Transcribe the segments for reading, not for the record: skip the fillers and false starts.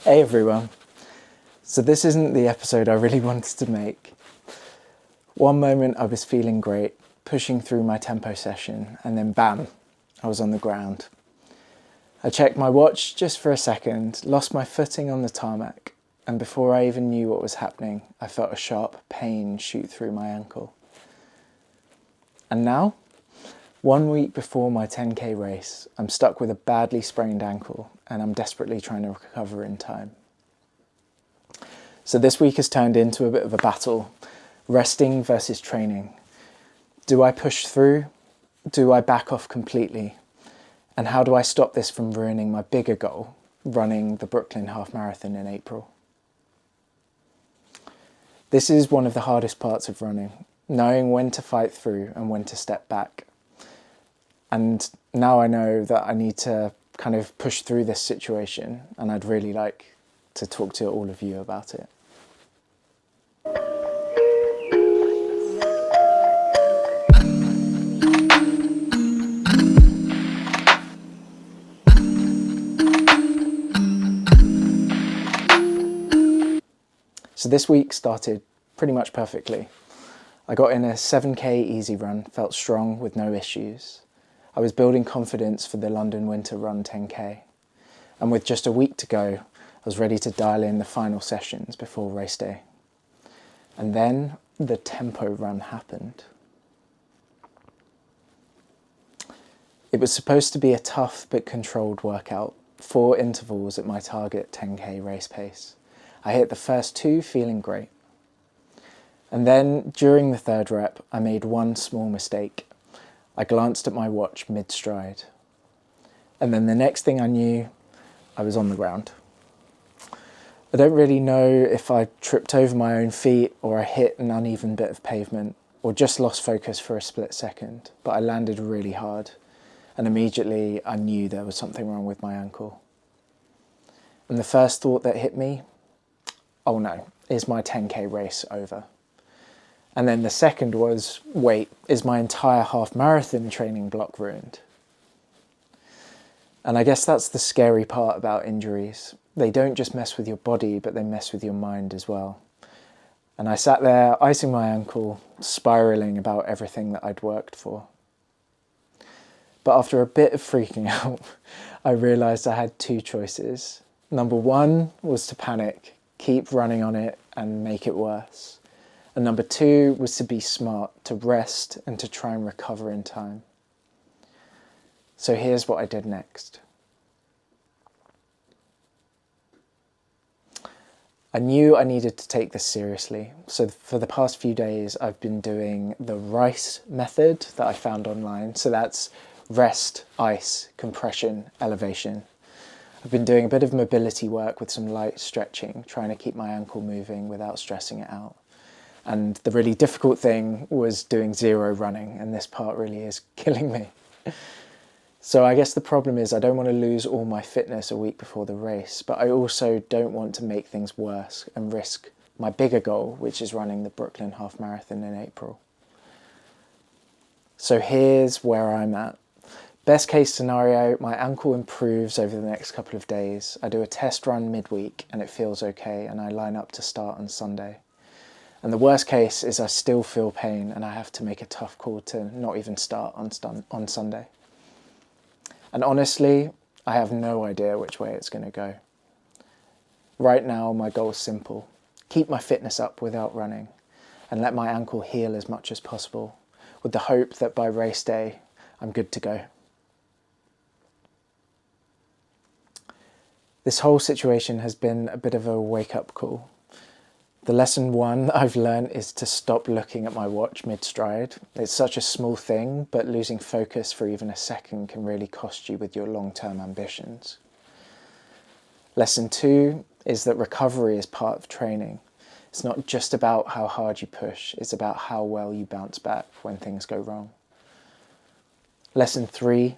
Hey everyone. So this isn't the episode I really wanted to make. One moment I was feeling great, pushing through my tempo session, and then bam, I was on the ground. I checked my watch just for a second, lost my footing on the tarmac, and before I even knew what was happening, I felt a sharp pain shoot through my ankle. And now, 1 week before my 10k race, I'm stuck with a badly sprained ankle, and I'm desperately trying to recover in time. So this week has turned into a bit of a battle, resting versus training. Do I push through? Do I back off completely? And how do I stop this from ruining my bigger goal, running the Brooklyn Half Marathon in April? This is one of the hardest parts of running, knowing when to fight through and when to step back. And now I know that I need to kind of push through this situation, and I'd really like to talk to all of you about it. So this week started pretty much perfectly. I got in a 7k easy run, felt strong with no issues. I was building confidence for the London Winter Run 10k. And with just a week to go, I was ready to dial in the final sessions before race day. And then the tempo run happened. It was supposed to be a tough but controlled workout, 4 intervals at my target 10k race pace. I hit the first 2 feeling great. And then, during the 3rd rep, I made one small mistake. I glanced at my watch mid-stride. And then the next thing I knew, I was on the ground. I don't really know if I tripped over my own feet or I hit an uneven bit of pavement or just lost focus for a split second, but I landed really hard. And immediately I knew there was something wrong with my ankle. And the first thought that hit me, oh no, is my 10k race over? And then the second was, wait, is my entire half marathon training block ruined? And I guess that's the scary part about injuries. They don't just mess with your body, but they mess with your mind as well. And I sat there icing my ankle, spiraling about everything that I'd worked for. But after a bit of freaking out, I realized I had 2 choices. Number 1 was to panic, keep running on it and make it worse. And number 2 was to be smart, to rest and to try and recover in time. So here's what I did next. I knew I needed to take this seriously. So for the past few days, I've been doing the RICE method that I found online. So that's rest, ice, compression, elevation. I've been doing a bit of mobility work with some light stretching, trying to keep my ankle moving without stressing it out. And the really difficult thing was doing 0 running, and this part really is killing me. So I guess the problem is I don't want to lose all my fitness a week before the race, but I also don't want to make things worse and risk my bigger goal, which is running the Brooklyn Half Marathon in April. So here's where I'm at. Best case scenario, my ankle improves over the next couple of days. I do a test run midweek and it feels okay, and I line up to start on Sunday. And the worst case is I still feel pain and I have to make a tough call to not even start on Sunday. And honestly, I have no idea which way it's going to go. Right now, my goal is simple. Keep my fitness up without running and let my ankle heal as much as possible, with the hope that by race day, I'm good to go. This whole situation has been a bit of a wake-up call. The lesson 1 I've learned is to stop looking at my watch mid-stride. It's such a small thing, but losing focus for even a second can really cost you with your long-term ambitions. Lesson 2 is that recovery is part of training. It's not just about how hard you push, it's about how well you bounce back when things go wrong. Lesson 3,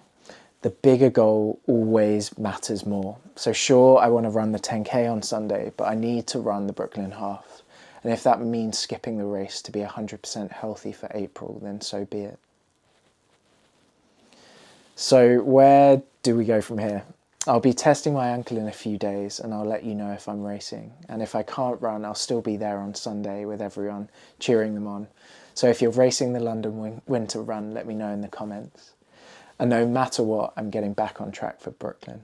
the bigger goal always matters more. So sure, I want to run the 10k on Sunday, but I need to run the Brooklyn Half. And if that means skipping the race to be 100% healthy for April, then so be it. So where do we go from here? I'll be testing my ankle in a few days and I'll let you know if I'm racing. And if I can't run, I'll still be there on Sunday with everyone cheering them on. So if you're racing the London Winter Run, let me know in the comments. And no matter what, I'm getting back on track for Brooklyn.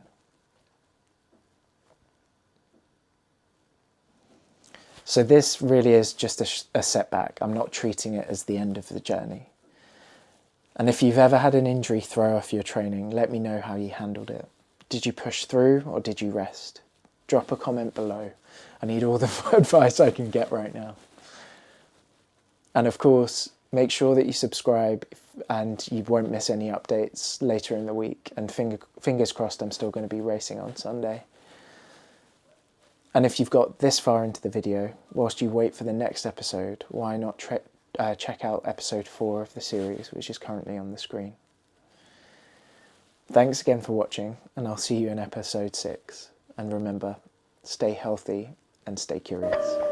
So this really is just a setback. I'm not treating it as the end of the journey. And if you've ever had an injury throw off your training, let me know how you handled it. Did you push through or did you rest? Drop a comment below. I need all the advice I can get right now. And of course, make sure that you subscribe and you won't miss any updates later in the week. And fingers crossed, I'm still going to be racing on Sunday. And if you've got this far into the video, whilst you wait for the next episode, why not check out episode 4 of the series, which is currently on the screen. Thanks again for watching, and I'll see you in episode 6. And remember, stay healthy and stay curious.